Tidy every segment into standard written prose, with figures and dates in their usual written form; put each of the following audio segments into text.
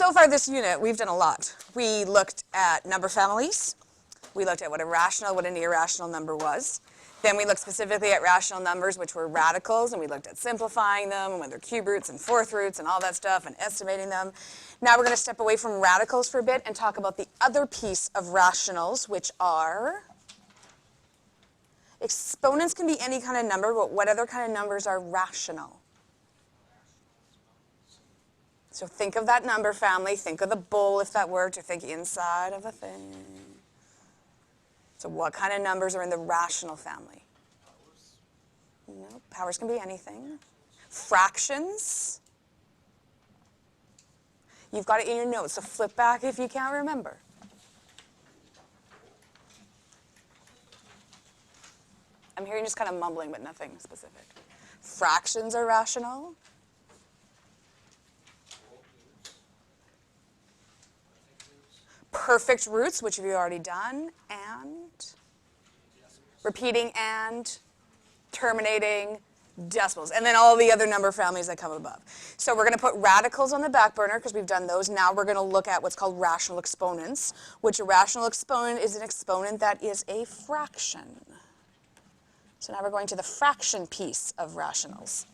So far this unit, we've done a lot. We looked at number families. We looked at what a rational, what an irrational number was. Then we looked specifically at rational numbers, which were radicals, and we looked at simplifying them, and whether cube roots and fourth roots and all that stuff, and estimating them. Now we're going to step away from radicals for a bit and talk about the other piece of rationals, which are exponents. Can be any kind of number, but what other kind of numbers are rational? So think of that number family, think of the bowl if that worked, or think inside of a thing. So what kind of numbers are in the rational family? Powers. No, powers can be anything. Fractions. You've got it in your notes, so flip back if you can't remember. I'm hearing just kind of mumbling, but nothing specific. Fractions are rational. Perfect roots, which we've already done, and repeating and terminating decimals, and then all the other number families that come above. So we're going to put radicals on the back burner because we've done those. Now we're going to look at what's called rational exponents, which a rational exponent is an exponent that is a fraction. So now we're going to the fraction piece of rationals.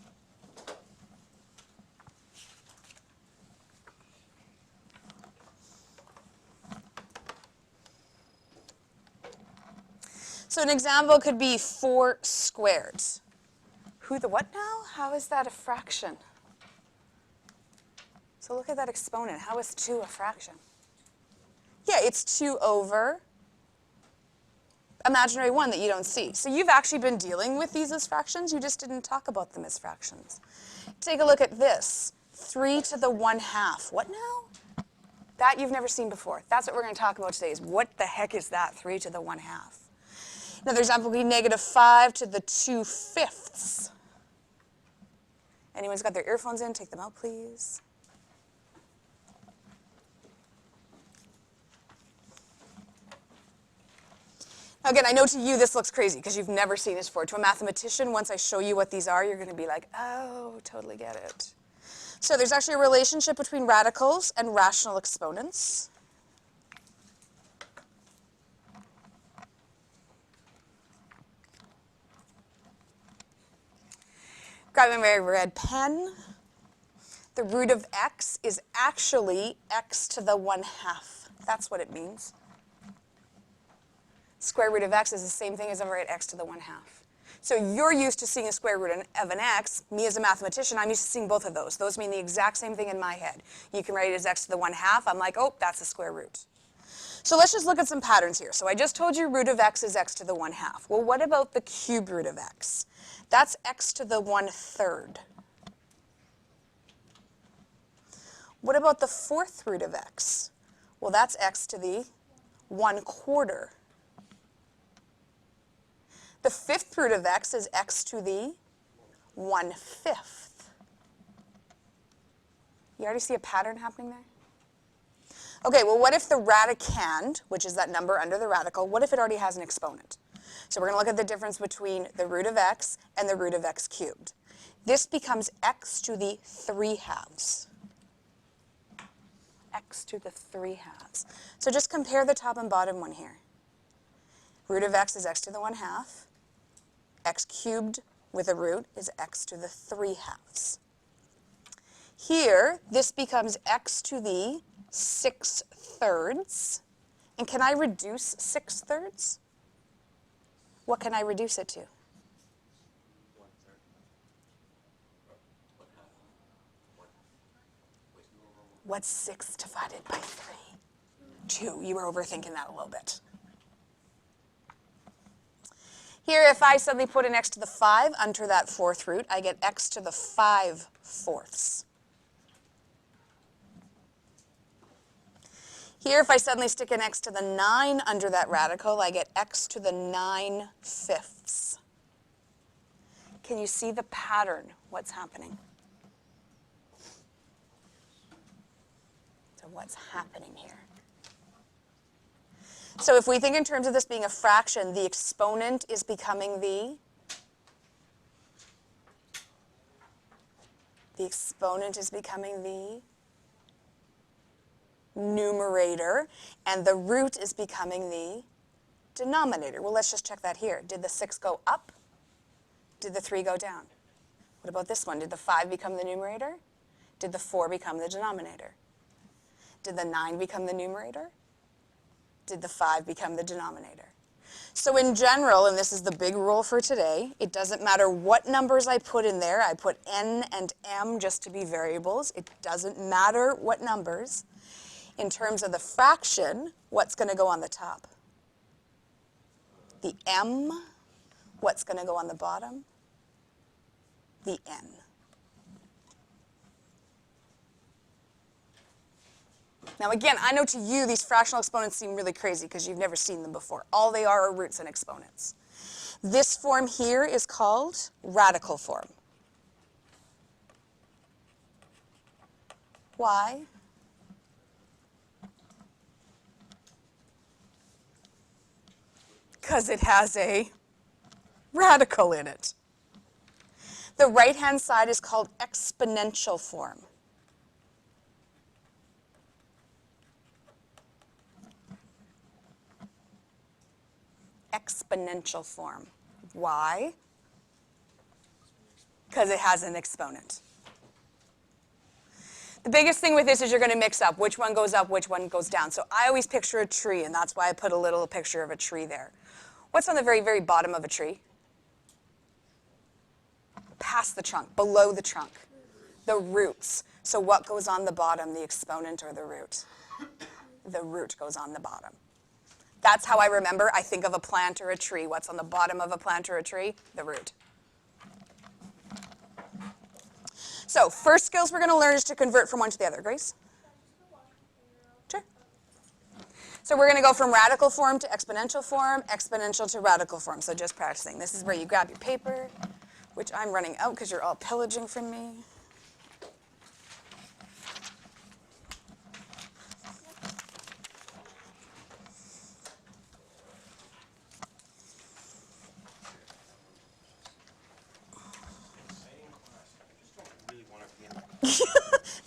So an example could be 4 squared. Who the what now? How is that a fraction? So look at that exponent. How is 2 a fraction? Yeah, it's 2 over imaginary 1 that you don't see. So you've actually been dealing with these as fractions. You just didn't talk about them as fractions. Take a look at this. 3 to the 1/2. What now? That you've never seen before. That's what we're going to talk about today is what the heck is that, 3 to the 1/2? Another example would be -5 to the 2/5. Anyone's got their earphones in? Take them out, please. Now again, I know to you this looks crazy because you've never seen this before. To a mathematician, once I show you what these are, you're going to be like, oh, totally get it. So there's actually a relationship between radicals and rational exponents. Grab my red pen. The root of x is actually x to the 1/2. That's what it means. Square root of x is the same thing as over at x to the 1/2. So you're used to seeing a square root of an x. Me as a mathematician, I'm used to seeing both of those. Those mean the exact same thing in my head. You can write it as x to the 1/2. I'm like, oh, that's a square root. So let's just look at some patterns here. So I just told you root of x is x to the 1/2. Well, what about the cube root of x? That's x to the 1/3. What about the fourth root of x? Well, that's x to the 1/4. The fifth root of x is x to the 1/5. You already see a pattern happening there? Okay, well, what if the radicand, which is that number under the radical, what if it already has an exponent? So we're going to look at the difference between the root of x and the root of x cubed. This becomes x to the 3/2. X to the 3/2. So just compare the top and bottom one here. Root of x is x to the 1/2. X cubed with a root is x to the 3/2. Here, this becomes x to the 6/3. And can I reduce 6/3? What can I reduce it to? 1/3. What's 6 divided by 3? 2. You were overthinking that a little bit. Here, if I suddenly put an x to the 5 under that fourth root, I get x to the 5/4. Here, if I suddenly stick an x to the 9 under that radical, I get x to the 9/5. Can you see the pattern, what's happening? So what's happening here? So if we think in terms of this being a fraction, the exponent is becoming the exponent is becoming the numerator, and the root is becoming the denominator. Well, let's just check that here. Did the 6 go up? Did the 3 go down? What about this one? Did the 5 become the numerator? Did the 4 become the denominator? Did the 9 become the numerator? Did the 5 become the denominator? So in general, and this is the big rule for today, it doesn't matter what numbers I put in there. I put n and m just to be variables. It doesn't matter what numbers. In terms of the fraction, what's going to go on the top? The m. What's going to go on the bottom? The n. Now again, I know to you these fractional exponents seem really crazy because you've never seen them before. All they are roots and exponents. This form here is called radical form. Why? Because it has a radical in it. The right-hand side is called exponential form. Exponential form. Why? Because it has an exponent. The biggest thing with this is you're going to mix up which one goes up, which one goes down. So I always picture a tree, and that's why I put a little picture of a tree there. What's on the very, very bottom of a tree? Past the trunk, below the trunk. The roots. So what goes on the bottom, the exponent or the root? The root goes on the bottom. That's how I remember. I think of a plant or a tree. What's on the bottom of a plant or a tree? The root. So first skills we're going to learn is to convert from one to the other. Grace? Sure. So we're going to go from radical form to exponential to radical form. So just practicing. This is where you grab your paper, which I'm running out because you're all pillaging from me.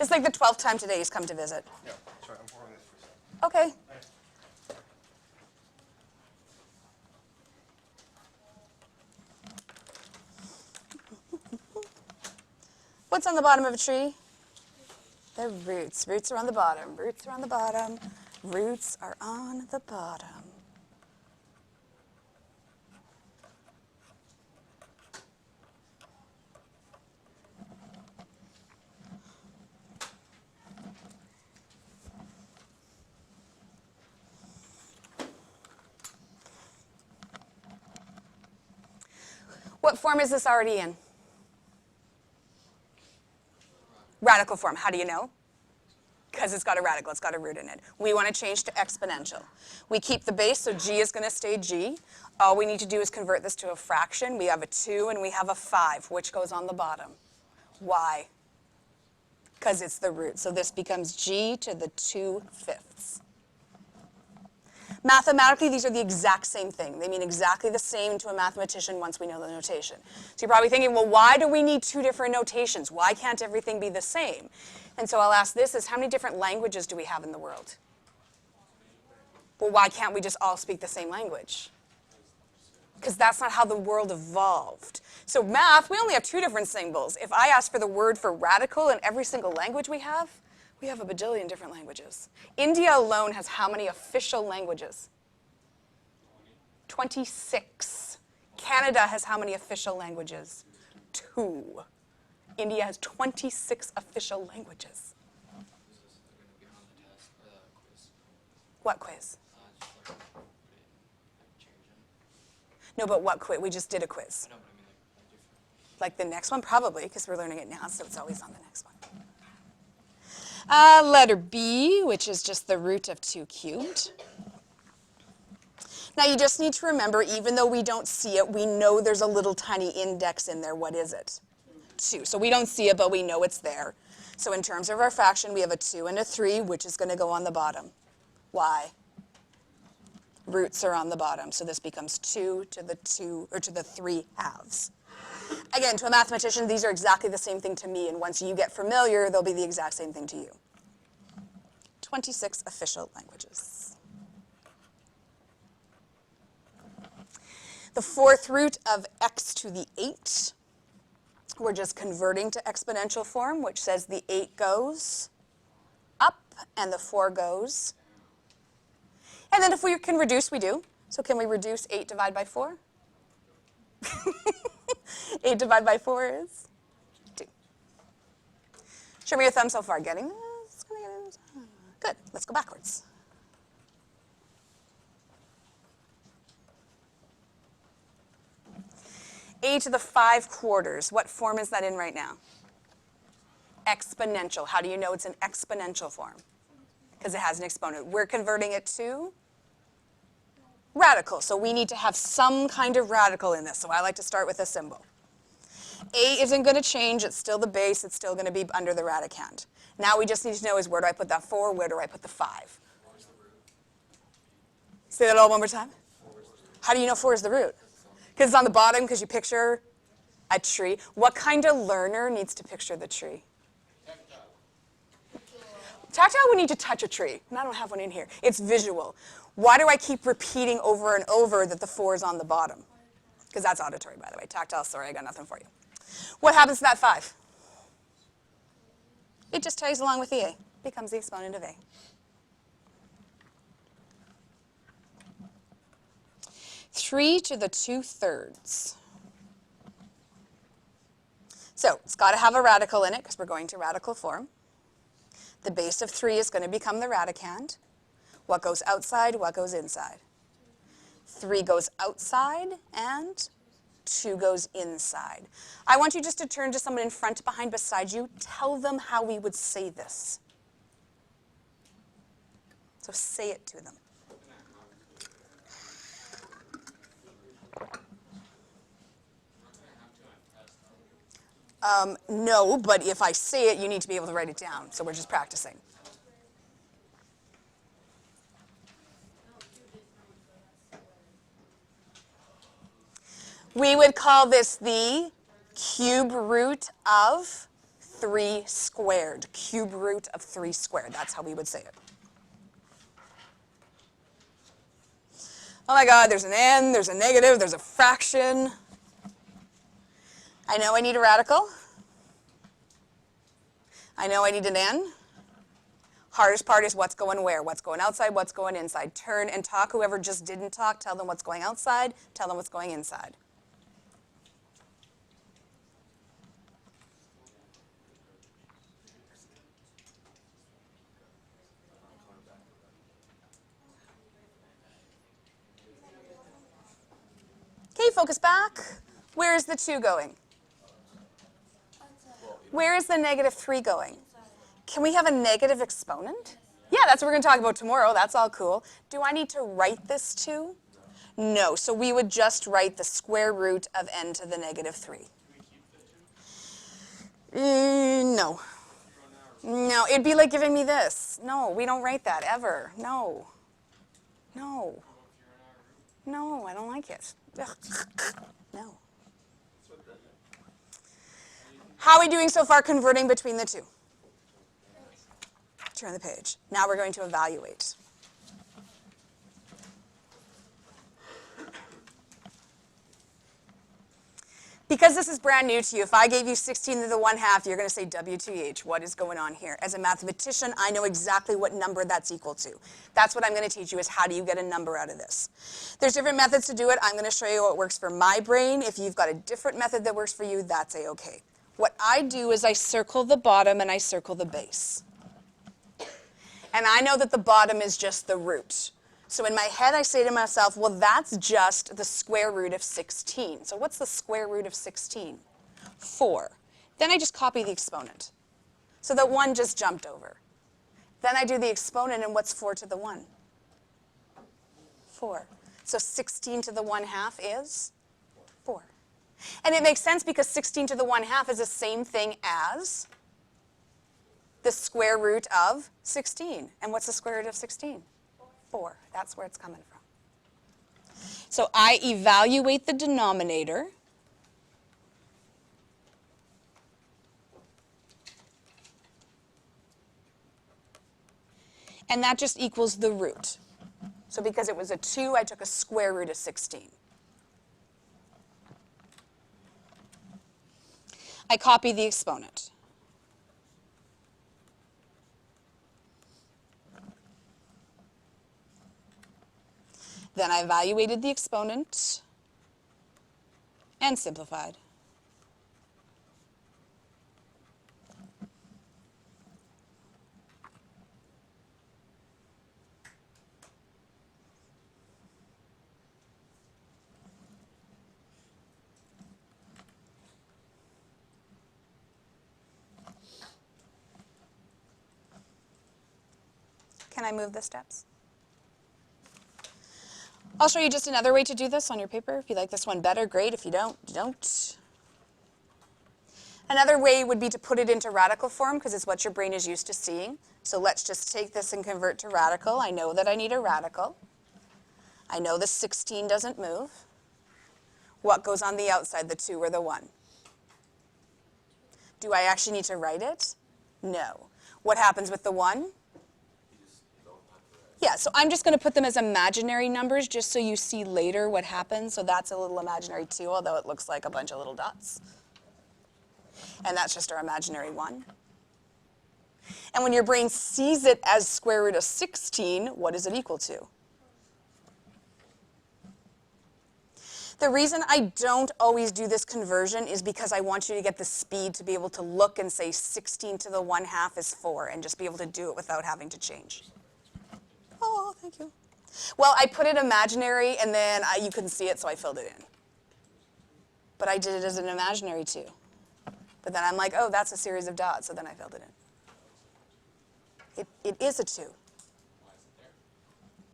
It's like the 12th time today he's come to visit. Yeah, sorry, I'm pouring this for a second. Okay. What's on the bottom of a tree? The roots. Roots are on the bottom. Roots are on the bottom. Roots are on the bottom. What form is this already in? Radical form. How do you know? Because it's got a radical, it's got a root in it. We want to change to exponential. We keep the base, so g is going to stay g. All we need to do is convert this to a fraction. We have a 2 and we have a 5, which goes on the bottom. Why? Because it's the root. So this becomes g to the 2/5. Mathematically, these are the exact same thing. They mean exactly the same to a mathematician once we know the notation. So you're probably thinking, well, why do we need 2 different notations? Why can't everything be the same? And so I'll ask this, is how many different languages do we have in the world? Well, why can't we just all speak the same language? Because that's not how the world evolved. So math, we only have 2 different symbols. If I ask for the word for radical in every single language we have a bajillion different languages. India alone has how many official languages? 26. Canada has how many official languages? 2. India has 26 official languages. What quiz? No, but what quiz? We just did a quiz. Like the next one? Probably, because we're learning it now, so it's always on the next one. Letter B, which is just the root of 2 cubed. Now you just need to remember, even though we don't see it, we know there's a little tiny index in there. What is it? 2. So we don't see it, but we know it's there. So in terms of our fraction, we have a 2 and a 3, which is going to go on the bottom. Why? Roots are on the bottom, so this becomes 2 to the 3 halves. Again, to a mathematician, these are exactly the same thing to me, and once you get familiar, they'll be the exact same thing to you. 26 official languages. The fourth root of x to the 8, we're just converting to exponential form, which says the 8 goes up and the 4 goes. And then if we can reduce, we do. So can we reduce 8 divided by 4? 8 divided by 4 is 2. Show me your thumb so far. Getting this? Good. Let's go backwards. A to the 5 quarters. What form is that in right now? Exponential. How do you know it's an exponential form? Because it has an exponent. We're converting it to radical. So we need to have some kind of radical in this. So I like to start with a symbol. A isn't going to change. It's still the base. It's still going to be under the radicand. Now we just need to know is where do I put that 4? Where do I put the 5? Say that all one more time. How do you know 4 is the root? Because it's on the bottom because you picture a tree. What kind of learner needs to picture the tree? Tactile, we need to touch a tree. And I don't have one in here. It's visual. Why do I keep repeating over and over that the 4 is on the bottom? Because that's auditory, by the way. Tactile, sorry, I got nothing for you. What happens to that 5? It just tags along with the A. Becomes the exponent of A. Three to the 2/3. So it's got to have a radical in it because we're going to radical form. The base of 3 is going to become the radicand. What goes outside, what goes inside? 3 goes outside and 2 goes inside. I want you just to turn to someone in front, behind, beside you. Tell them how we would say this. So say it to them. No, but if I say it, you need to be able to write it down. So we're just practicing. We would call this the cube root of 3 squared. Cube root of 3 squared. That's how we would say it. Oh my God, there's an n, there's a negative, there's a fraction. I know I need a radical. I know I need an n. Hardest part is what's going where, what's going outside, what's going inside. Turn and talk. Whoever just didn't talk, tell them what's going outside, tell them what's going inside. Okay, focus back. Where is the 2 going? Where is the negative 3 going? Can we have a negative exponent? Yeah, that's what we're going to talk about tomorrow. That's all cool. Do I need to write this 2? No, so we would just write the square root of n to the negative 3. No. No, it'd be like giving me this. No, we don't write that ever. No. No. No, I don't like it. Ugh. No. How are we doing so far converting between the 2? Turn the page. Now we're going to evaluate. Because this is brand new to you, if I gave you 16 to the 1/2, you're going to say WTH. What is going on here? As a mathematician, I know exactly what number that's equal to. That's what I'm going to teach you is how do you get a number out of this. There's different methods to do it. I'm going to show you what works for my brain. If you've got a different method that works for you, that's a-okay. What I do is I circle the bottom and I circle the base. And I know that the bottom is just the root. So in my head, I say to myself, well, that's just the square root of 16. So what's the square root of 16? 4. Then I just copy the exponent. So that 1 just jumped over. Then I do the exponent, and what's 4 to the 1? 4. So 16 to the 1/2 is 4. And it makes sense because 16 to the 1/2 is the same thing as the square root of 16. And what's the square root of 16? 4. That's where it's coming from. So I evaluate the denominator. And that just equals the root. So because it was a 2, I took a square root of 16. I copy the exponent. Then I evaluated the exponent and simplified. Can I move the steps? I'll show you just another way to do this on your paper. If you like this one better, great. If you don't, you don't. Another way would be to put it into radical form because it's what your brain is used to seeing. So let's just take this and convert to radical. I know that I need a radical. I know the 16 doesn't move. What goes on the outside, the 2 or the 1? Do I actually need to write it? No. What happens with the 1? Yeah, so I'm just going to put them as imaginary numbers just so you see later what happens. So that's a little imaginary 2, although it looks like a bunch of little dots. And that's just our imaginary 1. And when your brain sees it as square root of 16, what is it equal to? The reason I don't always do this conversion is because I want you to get the speed to be able to look and say 16 to the 1/2 is 4 and just be able to do it without having to change. Oh, thank you. Well, I put it imaginary, and then you couldn't see it, so I filled it in. But I did it as an imaginary 2. But then I'm like, oh, that's a series of dots, so then I filled it in. It is a 2.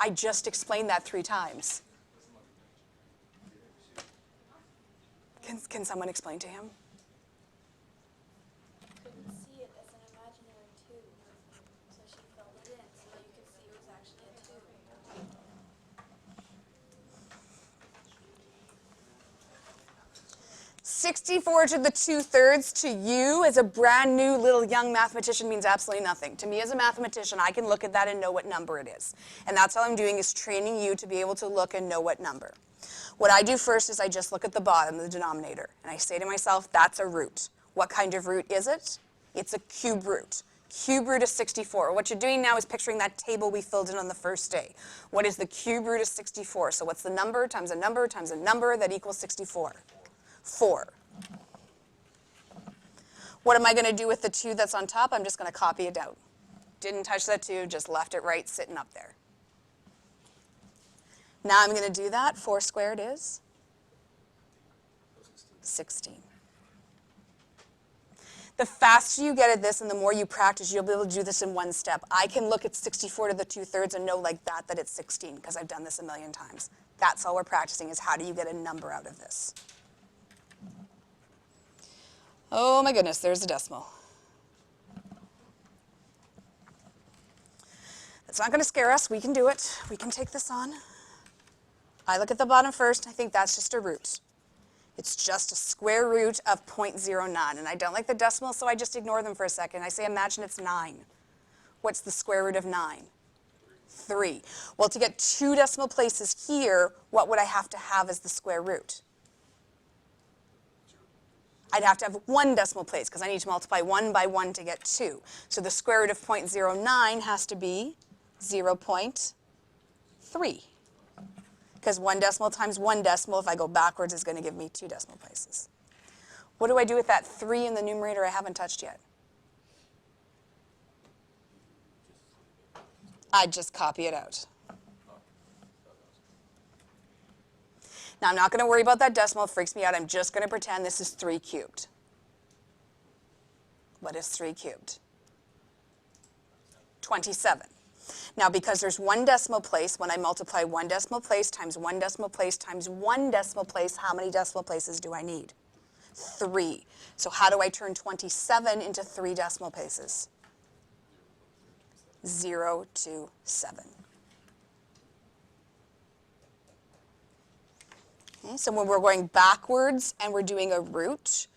I just explained that 3 times. Can someone explain to him? Couldn't see it as an imaginary 2, so she filled it in so that you could see it was actually a 2. 64 to the 2/3 to you as a brand new little young mathematician means absolutely nothing. To me as a mathematician, I can look at that and know what number it is. And that's all I'm doing is training you to be able to look and know what number. What I do first is I just look at the bottom, the denominator, and I say to myself, that's a root. What kind of root is it? It's a cube root. Cube root of 64. What you're doing now is picturing that table we filled in on the first day. What is the cube root of 64? So what's the number times a number times a number that equals 64? 4. What am I going to do with the 2 that's on top? I'm just going to copy it out. Didn't touch that 2, just left it right sitting up there. Now I'm going to do that. 4 squared is 16. The faster you get at this and the more you practice, you'll be able to do this in one step. I can look at 64 to the 2/3 and know like that it's 16 because I've done this a million times. That's all we're practicing is how do you get a number out of this. Oh my goodness, there's a decimal. That's not going to scare us. We can do it. We can take this on. I look at the bottom first. I think that's just a root. It's just a square root of 0.09. And I don't like the decimal, so I just ignore them for a second. I say, imagine it's 9. What's the square root of 9? 3. Well, to get 2 decimal places here, what would I have to have as the square root? I'd have to have 1 decimal place because I need to multiply 1 by 1 to get 2. So the square root of 0.09 has to be 0.3. Because 1 decimal times 1 decimal, if I go backwards, is going to give me 2 decimal places. What do I do with that 3 in the numerator I haven't touched yet? I just copy it out. Now, I'm not going to worry about that decimal. It freaks me out. I'm just going to pretend this is 3 cubed. What is 3 cubed? 27. Now, because there's 1 decimal place, when I multiply 1 decimal place times 1 decimal place times 1 decimal place, how many decimal places do I need? 3. So how do I turn 27 into 3 decimal places? 0 to 7. Okay, so when we're going backwards and we're doing a root,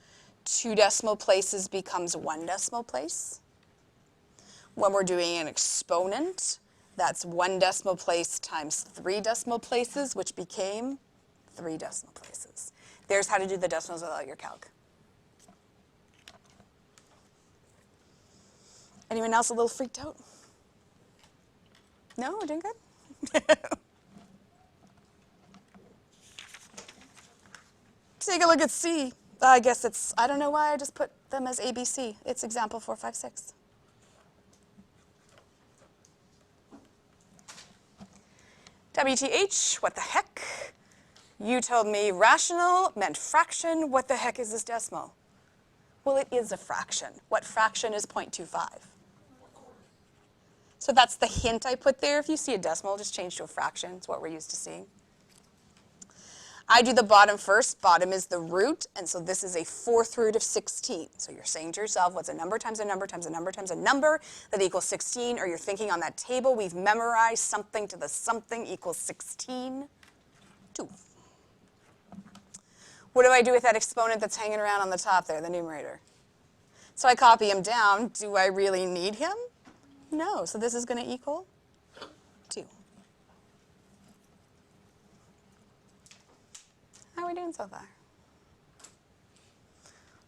2 decimal places becomes 1 decimal place. When we're doing an exponent, That's 1 decimal place times 3 decimal places, which became 3 decimal places. There's how to do the decimals without your calc. Anyone else a little freaked out? No, we're doing good? Take a look at C. I guess it's, I don't know why I just put them as ABC. It's example 456. WTH, what the heck? You told me rational meant fraction. What the heck is this decimal? Well, it is a fraction. What fraction is 0.25? So that's the hint I put there. If you see a decimal, just change to a fraction. It's what we're used to seeing. I do the bottom first. Bottom is the root, and so this is a 4th root of 16. So you're saying to yourself, what's a number times a number times a number times a number that equals 16? Or you're thinking on that table, we've memorized something to the something equals 16. 2. What do I do with that exponent that's hanging around on the top there, the numerator? So I copy him down. Do I really need him? No. So this is going to equal 2. How are we doing so far?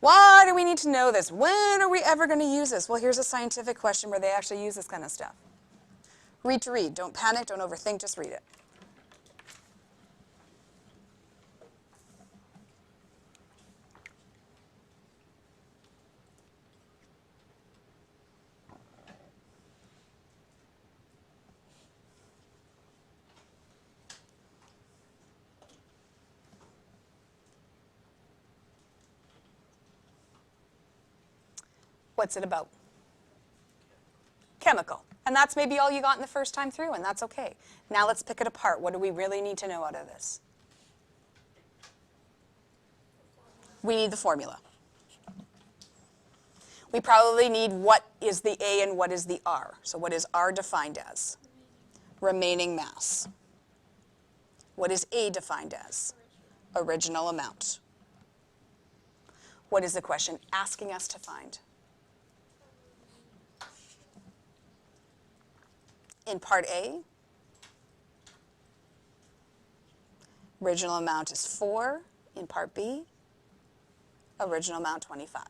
Why do we need to know this? When are we ever going to use this? Well, here's a scientific question where they actually use this kind of stuff. Read to read. Don't panic. Don't overthink. Just read it. What's it about? Chemical. And that's maybe all you got in the first time through, and that's okay. Now let's pick it apart. What do we really need to know out of this? We need the formula. We probably need what is the A and what is the R. So what is R defined as? Remaining mass. What is A defined as? Original amount. What is the question asking us to find? In part A, original amount is 4. In part B, original amount 25.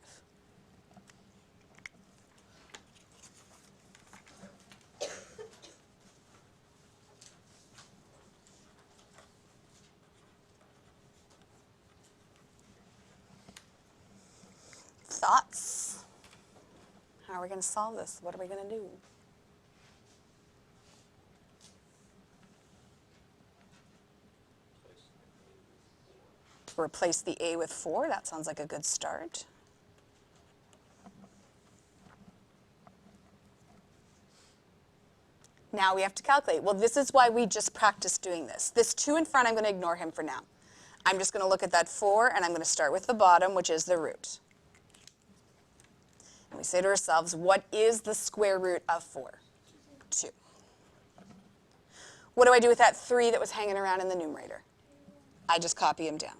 Thoughts? How are we going to solve this? What are we going to do? Replace the A with 4. That sounds like a good start. Now we have to calculate. Well, this is why we just practiced doing this. This 2 in front, I'm going to ignore him for now. I'm just going to look at that 4, and I'm going to start with the bottom, which is the root. And we say to ourselves, what is the square root of 4? 2. What do I do with that 3 that was hanging around in the numerator? I just copy him down.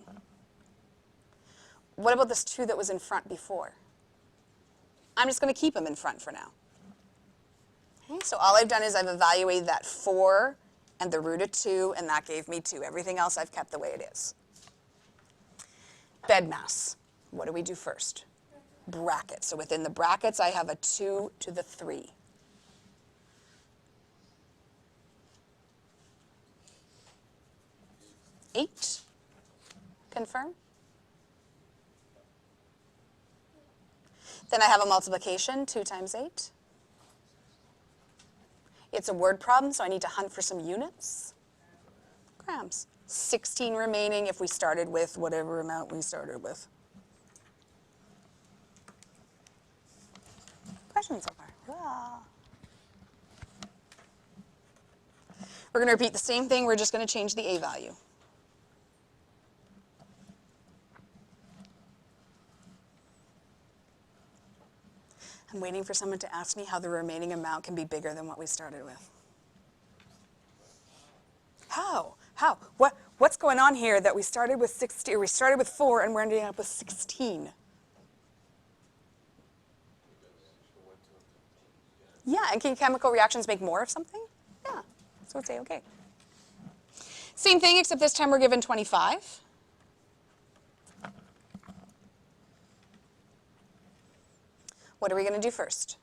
What about this 2 that was in front before? I'm just going to keep him in front for now. Okay, so all I've done is I've evaluated that 4 and the root of 2, and that gave me 2. Everything else I've kept the way it is. Bed mass. What do we do first? Brackets. So within the brackets, I have a 2 to the 3. Eight. Confirm. Then I have a multiplication, 2 times 8. It's a word problem, so I need to hunt for some units. Grams. 16 remaining if we started with whatever amount we started with. Questions so far? Ah. We're going to repeat the same thing. We're just going to change the A value. I'm waiting for someone to ask me how the remaining amount can be bigger than what we started with. How? How? What's going on here that we started with 60, or we started with 4 and we're ending up with 16? Yeah, and can chemical reactions make more of something? Yeah. So say okay. Same thing, except this time we're given 25. What are we going to do first?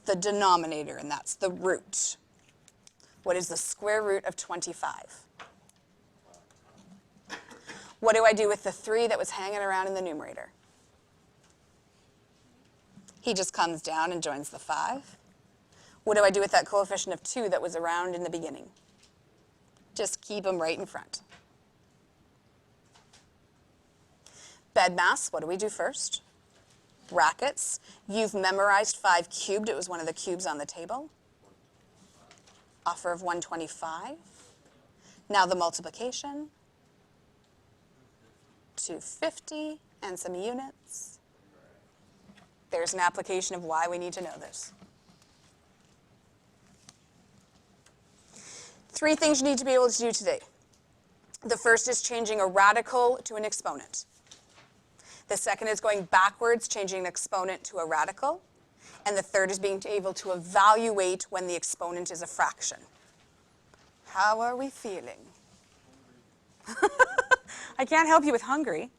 The denominator, and that's the root. What is the square root of 25? What do I do with the 3 that was hanging around in the numerator? He just comes down and joins the 5. What do I do with that coefficient of 2 that was around in the beginning? Just keep him right in front. Bedmass, what do we do first? Brackets. You've memorized 5 cubed. It was one of the cubes on the table. Offer of 125. Now the multiplication. 250 and some units. There's an application of why we need to know this. 3 things you need to be able to do today. The first is changing a radical to an exponent. The second is going backwards, changing an exponent to a radical. And the third is being able to evaluate when the exponent is a fraction. How are we feeling? I can't help you with hungry.